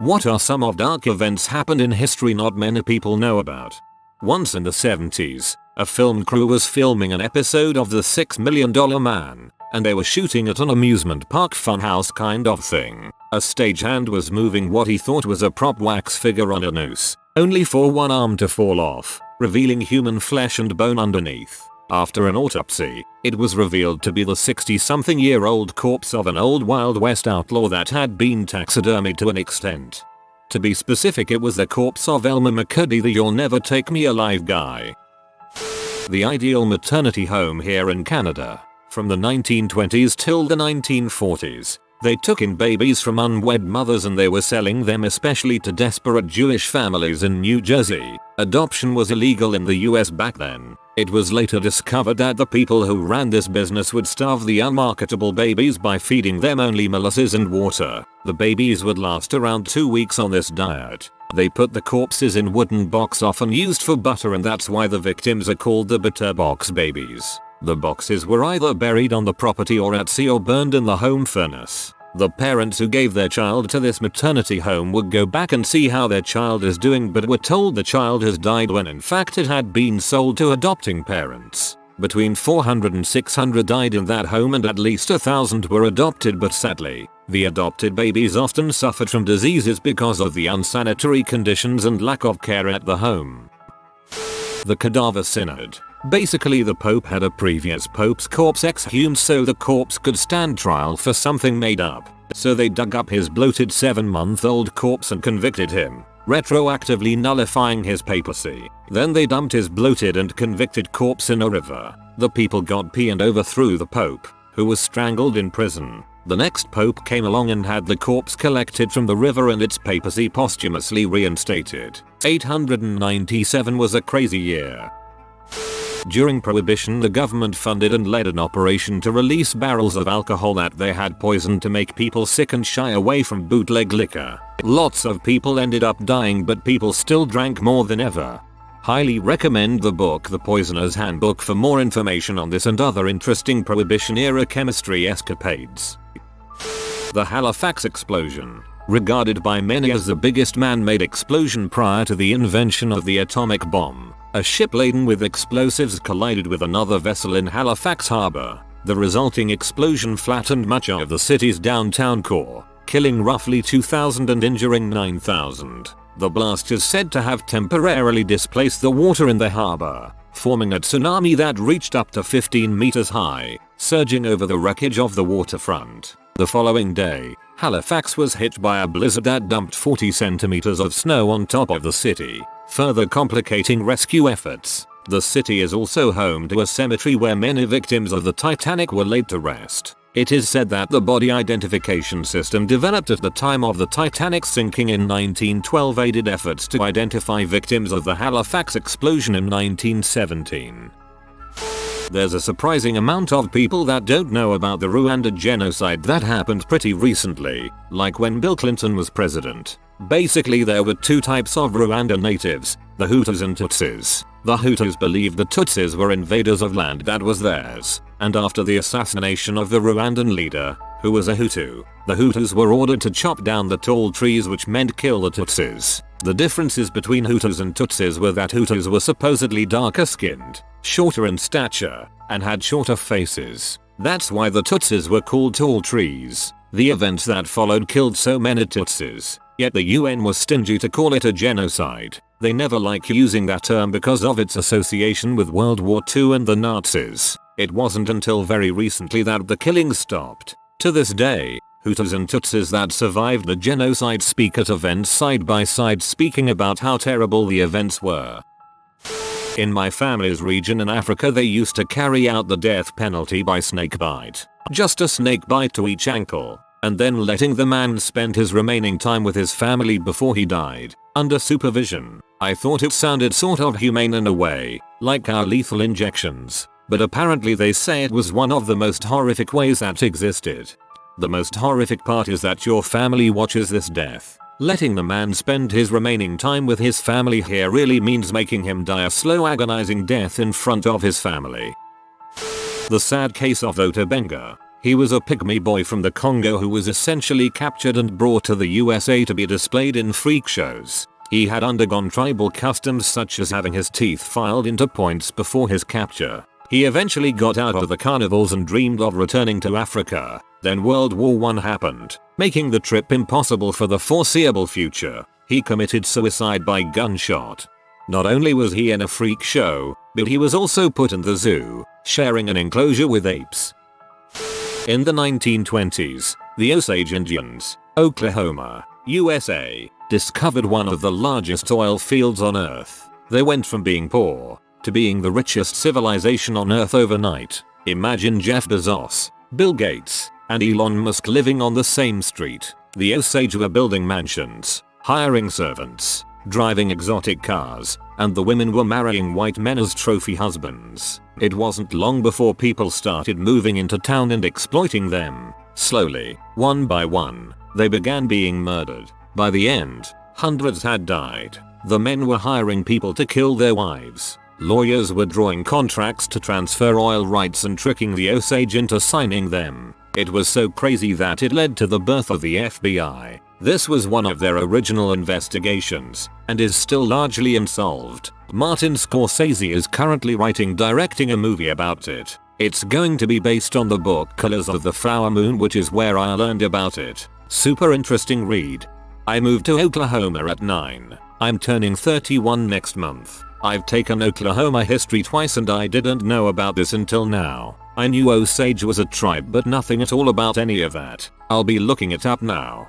What are some of dark events happened in history not many people know about? Once in the 70s, a film crew was filming an episode of The $6 Million Man, and they were shooting at an amusement park funhouse kind of thing. A stagehand was moving what he thought was a prop wax figure on a noose, only for one arm to fall off, revealing human flesh and bone underneath. After an autopsy, it was revealed to be the 60-something-year-old corpse of an old Wild West outlaw that had been taxidermied to an extent. To be specific, it was the corpse of Elmer McCurdy, the "You'll Never Take Me Alive" guy. The ideal maternity home here in Canada. From the 1920s till the 1940s, they took in babies from unwed mothers and they were selling them especially to desperate Jewish families in New Jersey. Adoption was illegal in the US back then. It was later discovered that the people who ran this business would starve the unmarketable babies by feeding them only molasses and water. The babies would last around 2 weeks on this diet. They put the corpses in wooden boxes often used for butter, and that's why the victims are called the butter box babies. The boxes were either buried on the property or at sea or burned in the home furnace. The parents who gave their child to this maternity home would go back and see how their child is doing, but were told the child has died when in fact it had been sold to adopting parents. Between 400 and 600 died in that home and at least 1,000 were adopted, but sadly, the adopted babies often suffered from diseases because of the unsanitary conditions and lack of care at the home. The Cadaver Synod. Basically, the Pope had a previous Pope's corpse exhumed so the corpse could stand trial for something made up. So they dug up his bloated 7-month-old corpse and convicted him, retroactively nullifying his papacy. Then they dumped his bloated and convicted corpse in a river. The people got pee and overthrew the Pope, who was strangled in prison. The next Pope came along and had the corpse collected from the river and its papacy posthumously reinstated. 897 was a crazy year. During Prohibition, the government funded and led an operation to release barrels of alcohol that they had poisoned to make people sick and shy away from bootleg liquor. Lots of people ended up dying, but people still drank more than ever. Highly recommend the book The Poisoner's Handbook for more information on this and other interesting Prohibition-era chemistry escapades. The Halifax Explosion. Regarded by many as the biggest man-made explosion prior to the invention of the atomic bomb, a ship laden with explosives collided with another vessel in Halifax Harbor. The resulting explosion flattened much of the city's downtown core, killing roughly 2,000 and injuring 9,000. The blast is said to have temporarily displaced the water in the harbor, forming a tsunami that reached up to 15 meters high, surging over the wreckage of the waterfront. The following day, Halifax was hit by a blizzard that dumped 40 centimeters of snow on top of the city, further complicating rescue efforts. The city is also home to a cemetery where many victims of the Titanic were laid to rest. It is said that the body identification system developed at the time of the Titanic sinking in 1912 aided efforts to identify victims of the Halifax explosion in 1917. There's a surprising amount of people that don't know about the Rwanda genocide that happened pretty recently, like when Bill Clinton was president. Basically, there were two types of Rwanda natives, the Hutus and Tutsis. The Hutus believed the Tutsis were invaders of land that was theirs, and after the assassination of the Rwandan leader, who was a Hutu, the Hutus were ordered to chop down the tall trees, which meant kill the Tutsis. The differences between Hutus and Tutsis were that Hutus were supposedly darker skinned, shorter in stature, and had shorter faces. That's why the Tutsis were called tall trees. The events that followed killed so many Tutsis, yet the UN was stingy to call it a genocide. They never liked using that term because of its association with World War II and the Nazis. It wasn't until very recently that the killings stopped. To this day, Hutus and Tutsis that survived the genocide speak at events side by side, speaking about how terrible the events were. In my family's region in Africa, they used to carry out the death penalty by snake bite. Just a snake bite to each ankle, and then letting the man spend his remaining time with his family before he died, under supervision. I thought it sounded sort of humane in a way, like our lethal injections, but apparently they say it was one of the most horrific ways that existed. The most horrific part is that your family watches this death. Letting the man spend his remaining time with his family here really means making him die a slow, agonizing death in front of his family. The Sad Case of Bongo. He was a pygmy boy from the Congo who was essentially captured and brought to the USA to be displayed in freak shows. He had undergone tribal customs such as having his teeth filed into points before his capture. He eventually got out of the carnivals and dreamed of returning to Africa. Then World War I happened, making the trip impossible for the foreseeable future. He committed suicide by gunshot. Not only was he in a freak show, but he was also put in the zoo, sharing an enclosure with apes. In the 1920s, the Osage Indians, Oklahoma, USA, discovered one of the largest oil fields on Earth. They went from being poor to being the richest civilization on Earth overnight. Imagine Jeff Bezos, Bill Gates, and Elon Musk living on the same street. The Osage were building mansions, hiring servants, driving exotic cars, and the women were marrying white men as trophy husbands. It wasn't long before people started moving into town and exploiting them. Slowly, one by one, they began being murdered. By the end, hundreds had died. The men were hiring people to kill their wives. Lawyers were drawing contracts to transfer oil rights and tricking the Osage into signing them. It was so crazy that it led to the birth of the FBI. This was one of their original investigations, and is still largely unsolved. Martin Scorsese is currently directing a movie about it. It's going to be based on the book Colors of the Flower Moon, which is where I learned about it. Super interesting read. I moved to Oklahoma at 9. I'm turning 31 next month. I've taken Oklahoma history twice and I didn't know about this until now. I knew Osage was a tribe but nothing at all about any of that. I'll be looking it up now.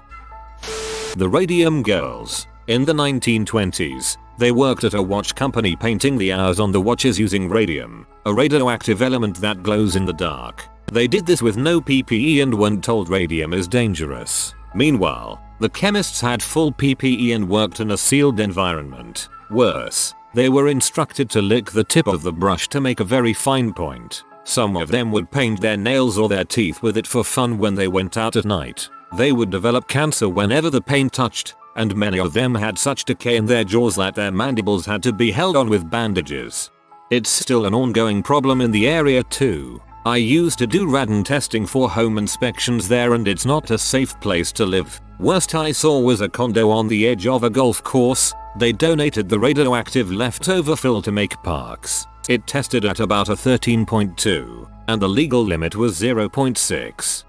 The Radium Girls. In the 1920s, they worked at a watch company painting the hours on the watches using radium, a radioactive element that glows in the dark. They did this with no PPE and weren't told radium is dangerous. Meanwhile, the chemists had full PPE and worked in a sealed environment. Worse, they were instructed to lick the tip of the brush to make a very fine point. Some of them would paint their nails or their teeth with it for fun when they went out at night. They would develop cancer whenever the paint touched, and many of them had such decay in their jaws that their mandibles had to be held on with bandages. It's still an ongoing problem in the area too. I used to do radon testing for home inspections there and it's not a safe place to live. Worst I saw was a condo on the edge of a golf course. They donated the radioactive leftover fill to make parks. It tested at about a 13.2, and the legal limit was 0.6.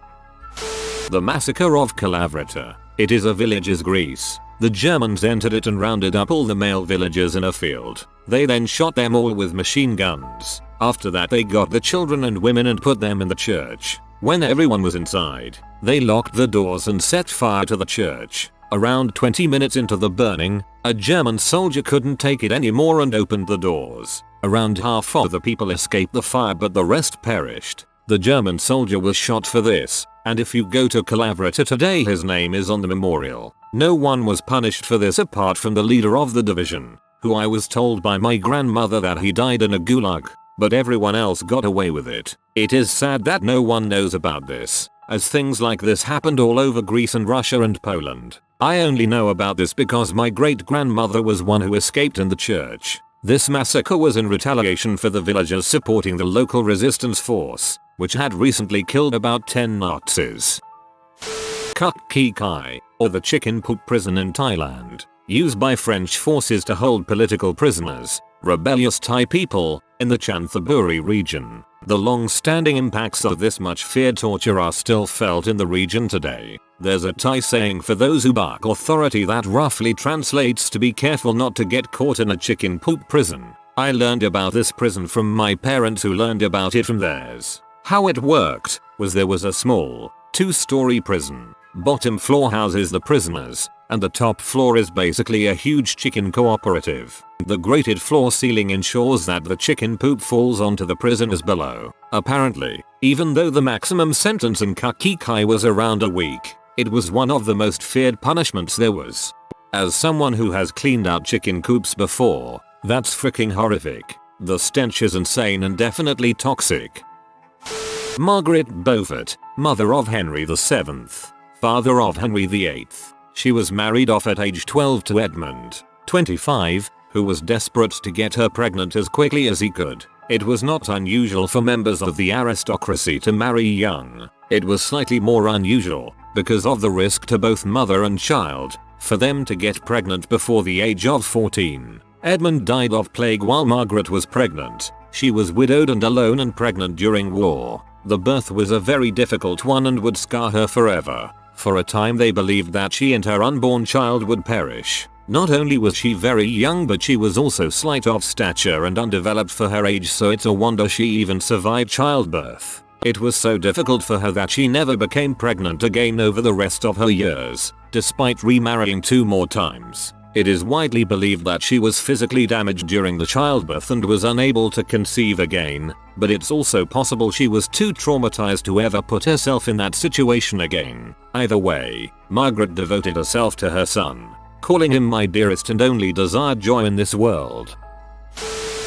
The Massacre of Collaborator. It is a village in Greece. The Germans entered it and rounded up all the male villagers in a field. They then shot them all with machine guns. After that they got the children and women and put them in the church. When everyone was inside, they locked the doors and set fire to the church. Around 20 minutes into the burning, a German soldier couldn't take it anymore and opened the doors. Around half of the people escaped the fire but the rest perished. The German soldier was shot for this, and if you go to Collaborator today his name is on the memorial. No one was punished for this apart from the leader of the division, who I was told by my grandmother that he died in a gulag, but everyone else got away with it. It is sad that no one knows about this, as things like this happened all over Greece and Russia and Poland. I only know about this because my great-grandmother was one who escaped in the church. This massacre was in retaliation for the villagers supporting the local resistance force, which had recently killed about 10 Nazis. Kuk Ki Kai, or the chicken poop prison in Thailand, used by French forces to hold political prisoners, rebellious Thai people, in the Chanthaburi region. The long-standing impacts of this much-feared torture are still felt in the region today. There's a Thai saying for those who bark authority that roughly translates to be careful not to get caught in a chicken poop prison. I learned about this prison from my parents who learned about it from theirs. How it worked was there was a small, 2-story prison. Bottom floor houses the prisoners, and the top floor is basically a huge chicken cooperative. The grated floor ceiling ensures that the chicken poop falls onto the prisoners below. Apparently, even though the maximum sentence in Kuk Ki Kai was around a week, it was one of the most feared punishments there was. As someone who has cleaned out chicken coops before, that's freaking horrific. The stench is insane and definitely toxic. Margaret Beaufort, mother of Henry VII, father of Henry VIII. She was married off at age 12 to Edmund, 25, who was desperate to get her pregnant as quickly as he could. It was not unusual for members of the aristocracy to marry young. It was slightly more unusual because of the risk to both mother and child for them to get pregnant before the age of 14. Edmund died of plague while Margaret was pregnant. She was widowed and alone and pregnant during war. The birth was a very difficult one and would scar her forever. For a time they believed that she and her unborn child would perish. Not only was she very young, but she was also slight of stature and undeveloped for her age, so it's a wonder she even survived childbirth. It was so difficult for her that she never became pregnant again over the rest of her years, despite remarrying 2 more times. It is widely believed that she was physically damaged during the childbirth and was unable to conceive again, but it's also possible she was too traumatized to ever put herself in that situation again. Either way, Margaret devoted herself to her son, calling him my dearest and only desired joy in this world.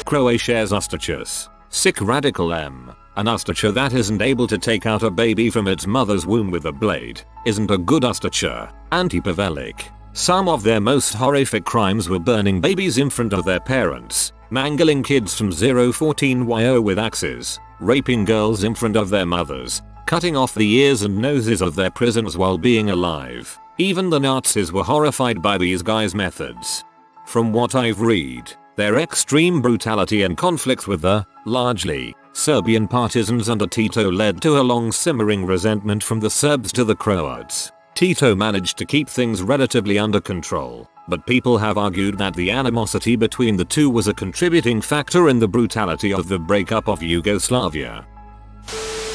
Croatia's ostriches. Sick radical M. An ostrich that isn't able to take out a baby from its mother's womb with a blade isn't a good ostrich. Anti-Pavelic. Some of their most horrific crimes were burning babies in front of their parents, mangling kids from 0-14 with axes, raping girls in front of their mothers, cutting off the ears and noses of their prisoners while being alive. Even the Nazis were horrified by these guys' methods. From what I've read, their extreme brutality and conflicts with the, largely, Serbian partisans under Tito led to a long simmering resentment from the Serbs to the Croats. Tito managed to keep things relatively under control, but people have argued that the animosity between the two was a contributing factor in the brutality of the breakup of Yugoslavia.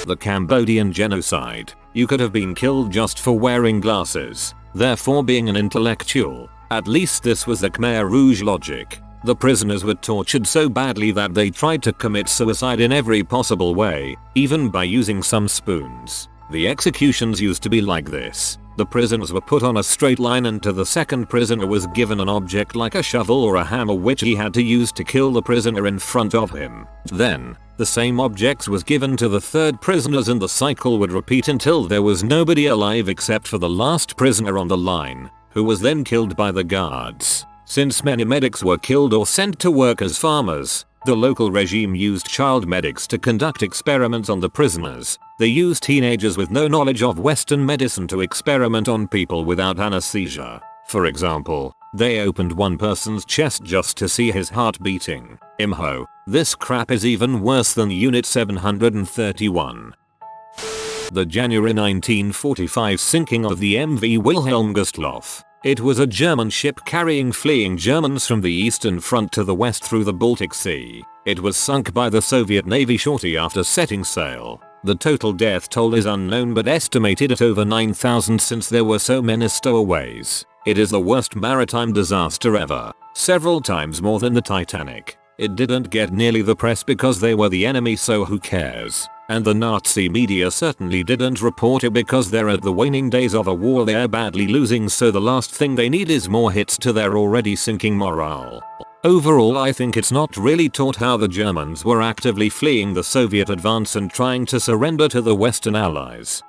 The Cambodian Genocide. You could have been killed just for wearing glasses, therefore being an intellectual. At least this was the Khmer Rouge logic. The prisoners were tortured so badly that they tried to commit suicide in every possible way, even by using some spoons. The executions used to be like this. The prisoners were put on a straight line and to the second prisoner was given an object like a shovel or a hammer which he had to use to kill the prisoner in front of him. Then, the same objects was given to the third prisoners and the cycle would repeat until there was nobody alive except for the last prisoner on the line, who was then killed by the guards. Since many medics were killed or sent to work as farmers, the local regime used child medics to conduct experiments on the prisoners. They used teenagers with no knowledge of Western medicine to experiment on people without anesthesia. For example, they opened one person's chest just to see his heart beating. Imho, this crap is even worse than Unit 731. The January 1945 sinking of the MV Wilhelm Gustloff. It was a German ship carrying fleeing Germans from the Eastern Front to the west through the Baltic Sea. It was sunk by the Soviet Navy shortly after setting sail. The total death toll is unknown but estimated at over 9,000 since there were so many stowaways. It is the worst maritime disaster ever, several times more than the Titanic. It didn't get nearly the press because they were the enemy, so who cares? And the Nazi media certainly didn't report it because they're at the waning days of a war they're badly losing, so the last thing they need is more hits to their already sinking morale. Overall, I think it's not really taught how the Germans were actively fleeing the Soviet advance and trying to surrender to the Western Allies.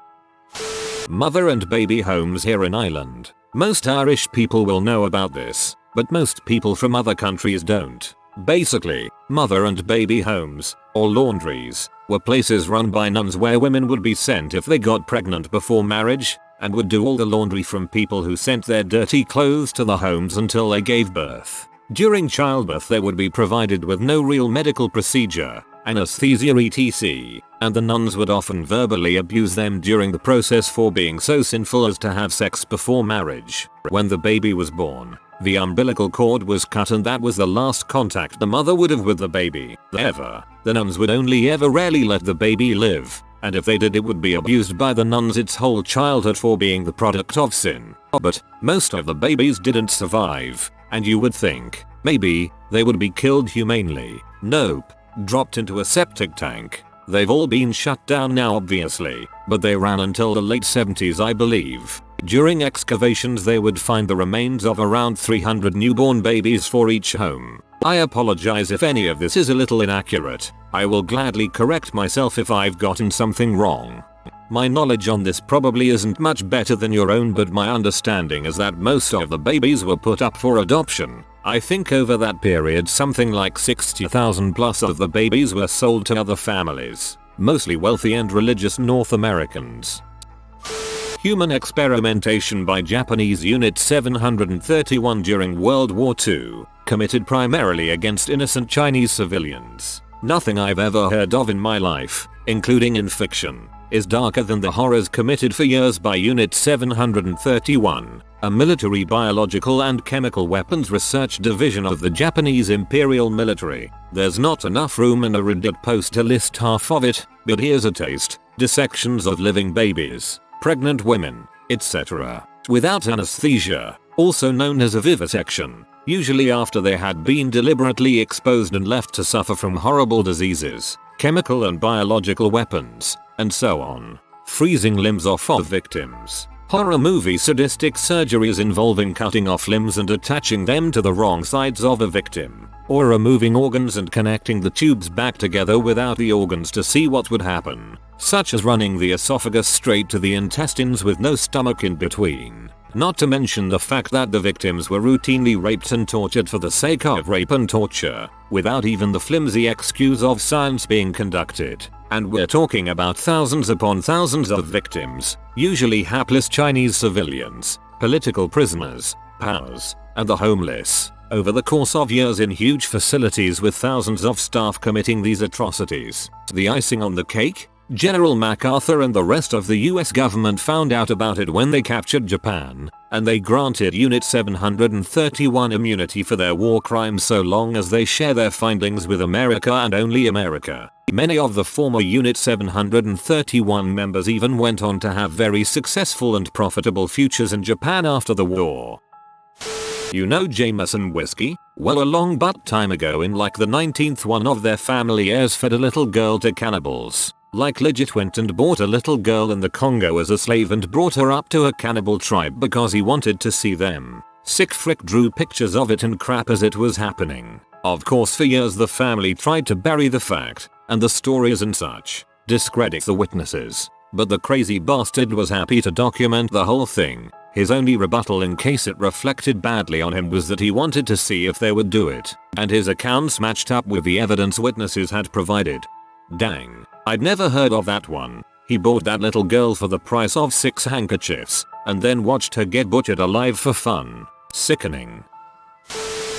Mother and baby homes here in Ireland. Most Irish people will know about this, but most people from other countries don't. Basically, mother and baby homes, or laundries, were places run by nuns where women would be sent if they got pregnant before marriage, and would do all the laundry from people who sent their dirty clothes to the homes until they gave birth. During childbirth they would be provided with no real medical procedure, anesthesia etc., and the nuns would often verbally abuse them during the process for being so sinful as to have sex before marriage. When the baby was born, the umbilical cord was cut and that was the last contact the mother would have with the baby. Ever. The nuns would only ever rarely let the baby live, and if they did it would be abused by the nuns its whole childhood for being the product of sin. But most of the babies didn't survive, and you would think, maybe, they would be killed humanely. Nope. Dropped into a septic tank. They've all been shut down now obviously, but they ran until the late 70s I believe. During excavations they would find the remains of around 300 newborn babies for each home. I apologize if any of this is a little inaccurate. I will gladly correct myself if I've gotten something wrong. My knowledge on this probably isn't much better than your own, but my understanding is that most of the babies were put up for adoption. I think over that period something like 60,000 plus of the babies were sold to other families. mostly wealthy and religious North Americans. Human experimentation by Japanese Unit 731 during World War II, committed primarily against innocent Chinese civilians. Nothing I've ever heard of in my life, including in fiction, is darker than the horrors committed for years by Unit 731, a military biological and chemical weapons research division of the Japanese Imperial Military. There's not enough room in a Reddit post to list half of it, but here's a taste. Dissections of living babies, pregnant women, etc. without anesthesia, also known as a vivisection, usually after they had been deliberately exposed and left to suffer from horrible diseases, chemical and biological weapons, and so on. Freezing limbs off of victims. Horror movie sadistic surgeries involving cutting off limbs and attaching them to the wrong sides of a victim, or removing organs and connecting the tubes back together without the organs to see what would happen, such as running the esophagus straight to the intestines with no stomach in between. Not to mention the fact that the victims were routinely raped and tortured for the sake of rape and torture, without even the flimsy excuse of science being conducted. And we're talking about thousands upon thousands of victims, usually hapless Chinese civilians, political prisoners, POWs, and the homeless, over the course of years in huge facilities with thousands of staff committing these atrocities. The icing on the cake? General MacArthur and the rest of the US government found out about it when they captured Japan, and they granted Unit 731 immunity for their war crimes so long as they share their findings with America and only America. Many of the former Unit 731 members even went on to have very successful and profitable futures in Japan after the war. You know Jameson whiskey? Well, a long but time ago in like the 19th, one of their family heirs fed a little girl to cannibals. Like legit went and bought a little girl in the Congo as a slave and brought her up to a cannibal tribe because he wanted to see them. Sick frick drew pictures of it and crap as it was happening. Of course for years the family tried to bury the fact, and the stories and such, discredit the witnesses. But the crazy bastard was happy to document the whole thing. His only rebuttal in case it reflected badly on him was that he wanted to see if they would do it, and his accounts matched up with the evidence witnesses had provided. Dang, I'd never heard of that one. He bought that little girl for the price of 6 handkerchiefs, and then watched her get butchered alive for fun. Sickening.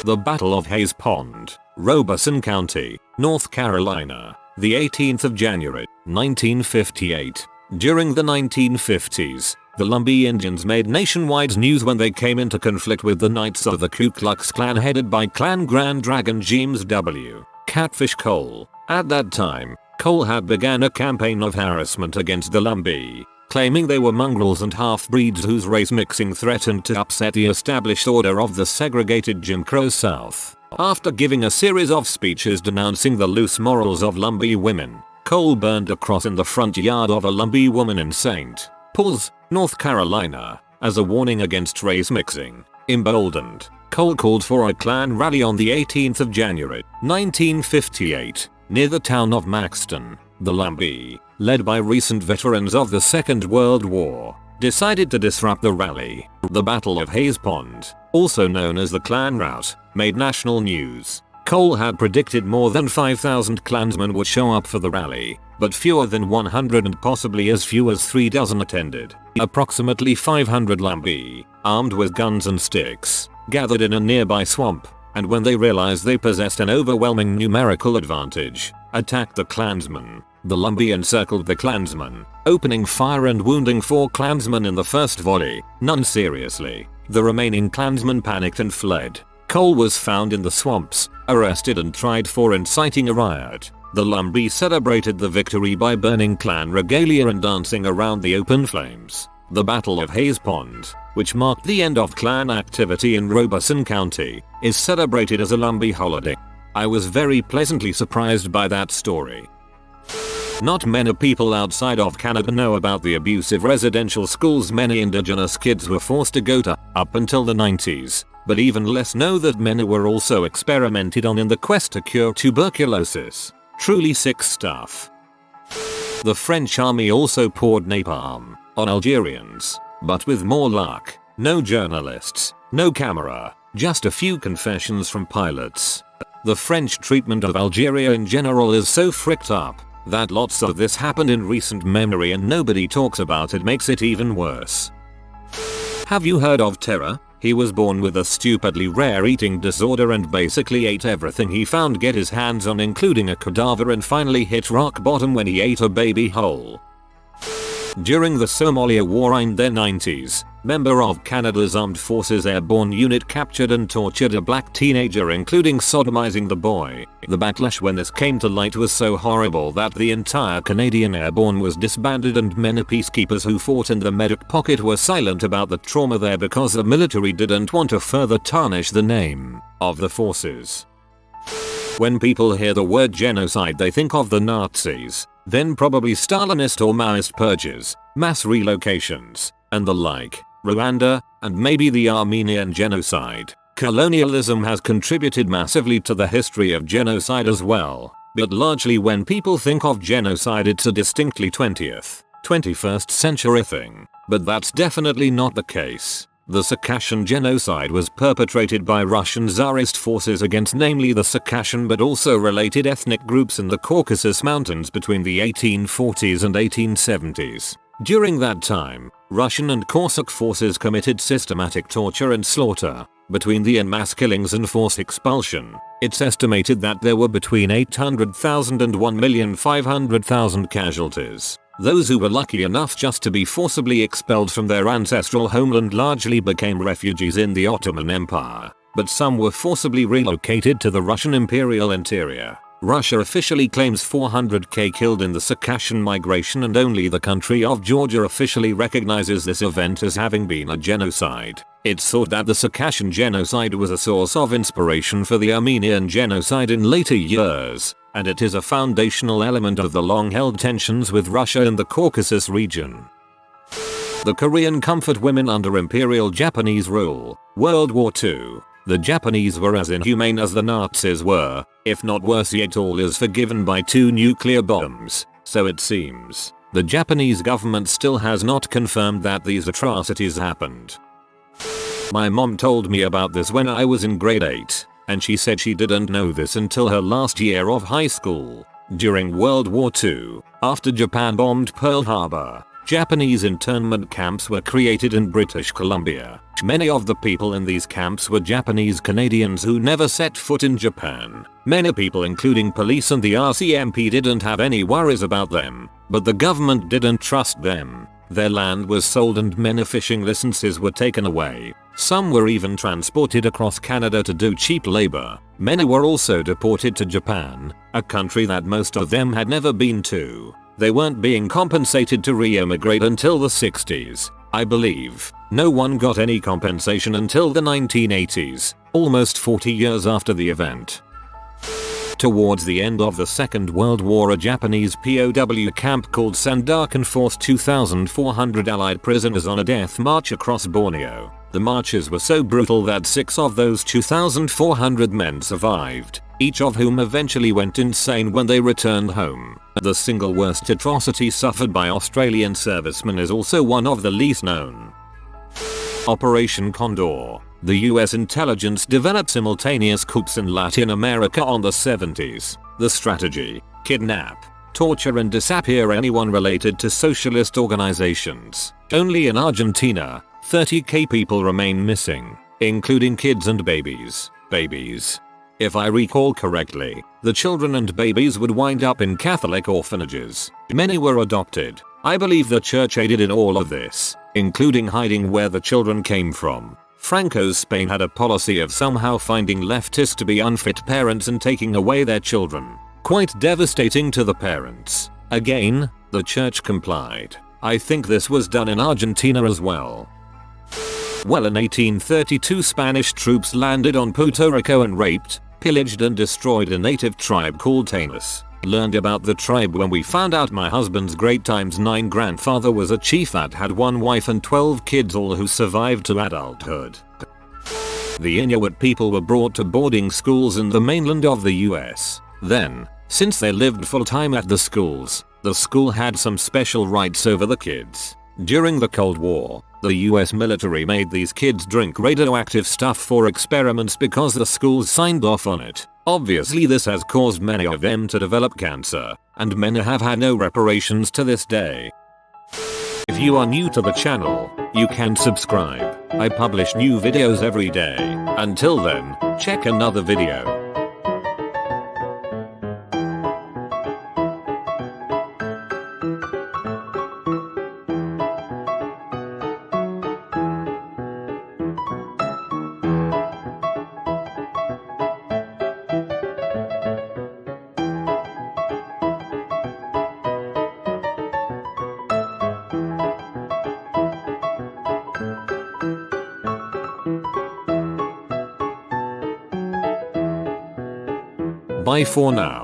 The Battle of Hayes Pond, Robeson County, North Carolina, the 18th of January, 1958. During the 1950s, the Lumbee Indians made nationwide news when they came into conflict with the Knights of the Ku Klux Klan headed by Klan Grand Dragon James W. Catfish Cole. At that time, Cole had begun a campaign of harassment against the Lumbee, claiming they were mongrels and half-breeds whose race mixing threatened to upset the established order of the segregated Jim Crow South. After giving a series of speeches denouncing the loose morals of Lumbee women, Cole burned a cross in the front yard of a Lumbee woman in St. Paul's, North Carolina, as a warning against race mixing. Emboldened, Cole called for a Klan rally on the 18th of January, 1958, near the town of Maxton. The Lumbee, led by recent veterans of the Second World War, decided to disrupt the rally. The Battle of Hayes Pond, also known as the Klan Rout, made national news. Cole had predicted more than 5,000 Klansmen would show up for the rally, but fewer than 100 and possibly as few as 3 dozen attended. Approximately 500 Lumbee, armed with guns and sticks, gathered in a nearby swamp, and when they realized they possessed an overwhelming numerical advantage, attacked the Klansmen. The Lumbee encircled the Klansmen, opening fire and wounding 4 Klansmen in the first volley, none seriously. The remaining Klansmen panicked and fled. Cole was found in the swamps, arrested and tried for inciting a riot. The Lumbee celebrated the victory by burning Klan regalia and dancing around the open flames. The Battle of Hayes Pond, which marked the end of Klan activity in Robeson County, is celebrated as a Lumbee holiday. I was very pleasantly surprised by that story. Not many people outside of Canada know about the abusive residential schools many indigenous kids were forced to go to up until the 90s, but even less know that many were also experimented on in the quest to cure tuberculosis. Truly sick stuff. The French army also poured napalm on Algerians, but with more luck. No journalists, no camera, just a few confessions from pilots. The French treatment of Algeria in general is so fricked up That lots of this happened in recent memory and nobody talks about it makes it even worse. Have you heard of Terror? He was born with a stupidly rare eating disorder and basically ate everything he found get his hands on, including a cadaver, and finally hit rock bottom when he ate a baby whole. During the Somalia War in the 90s, member of Canada's Armed Forces Airborne Unit captured and tortured a black teenager, including sodomizing the boy. The backlash when this came to light was so horrible that the entire Canadian Airborne was disbanded, and many peacekeepers who fought in the medic pocket were silent about the trauma there because the military didn't want to further tarnish the name of the forces. When people hear the word genocide they think of the Nazis, then probably Stalinist or Maoist purges, mass relocations, and the like, Rwanda, and maybe the Armenian genocide. Colonialism has contributed massively to the history of genocide as well, but largely when people think of genocide it's a distinctly 20th, 21st century thing, but that's definitely not the case. The Circassian Genocide was perpetrated by Russian Tsarist forces against namely the Circassian but also related ethnic groups in the Caucasus Mountains between the 1840s and 1870s. During that time, Russian and Cossack forces committed systematic torture and slaughter. Between the en masse killings and forced expulsion, it's estimated that there were between 800,000 and 1,500,000 casualties. Those who were lucky enough just to be forcibly expelled from their ancestral homeland largely became refugees in the Ottoman Empire, but some were forcibly relocated to the Russian imperial interior. Russia officially claims 400k killed in the Circassian migration, and only the country of Georgia officially recognizes this event as having been a genocide. It's thought that the Circassian Genocide was a source of inspiration for the Armenian Genocide in later years, and it is a foundational element of the long-held tensions with Russia in the Caucasus region. The Korean comfort women under Imperial Japanese rule. World War II. The Japanese were as inhumane as the Nazis were, if not worse yet, all is forgiven by 2 nuclear bombs, so it seems. The Japanese government still has not confirmed that these atrocities happened. My mom told me about this when I was in grade 8, and she said she didn't know this until her last year of high school. During World War II, after Japan bombed Pearl Harbor, Japanese internment camps were created in British Columbia. Many of the people in these camps were Japanese Canadians who never set foot in Japan. Many people, including police and the RCMP, didn't have any worries about them, but the government didn't trust them. Their land was sold and many fishing licenses were taken away. Some were even transported across Canada to do cheap labor. Many were also deported to Japan, a country that most of them had never been to. They weren't being compensated to re-emigrate until the 60s, I believe. No one got any compensation until the 1980s, almost 40 years after the event. Towards the end of the Second World War, a Japanese POW camp called Sandakan forced 2,400 Allied prisoners on a death march across Borneo. The marches were so brutal that 6 of those 2,400 men survived, each of whom eventually went insane when they returned home. The single worst atrocity suffered by Australian servicemen is also one of the least known. Operation Condor. The US intelligence developed simultaneous coups in Latin America on the 70s. The strategy: kidnap, torture and disappear anyone related to socialist organizations. Only in Argentina, 30k people remain missing, including kids and babies. If I recall correctly, the children and babies would wind up in Catholic orphanages. Many were adopted. I believe the church aided in all of this, including hiding where the children came from. Franco's Spain had a policy of somehow finding leftists to be unfit parents and taking away their children. Quite devastating to the parents. Again, the church complied. I think this was done in Argentina as well. Well, in 1832 Spanish troops landed on Puerto Rico and raped, pillaged and destroyed a native tribe called Taínos. Learned about the tribe when we found out my husband's great times 9 grandfather was a chief that had 1 wife and 12 kids, all who survived to adulthood. The Inuit people were brought to boarding schools in the mainland of the US. Then, since they lived full time at the schools, the school had some special rights over the kids. During the Cold War, the US military made these kids drink radioactive stuff for experiments because the schools signed off on it. Obviously this has caused many of them to develop cancer, and many have had no reparations to this day. If you are new to the channel, you can subscribe. I publish new videos every day. Until then, check another video. Bye for now.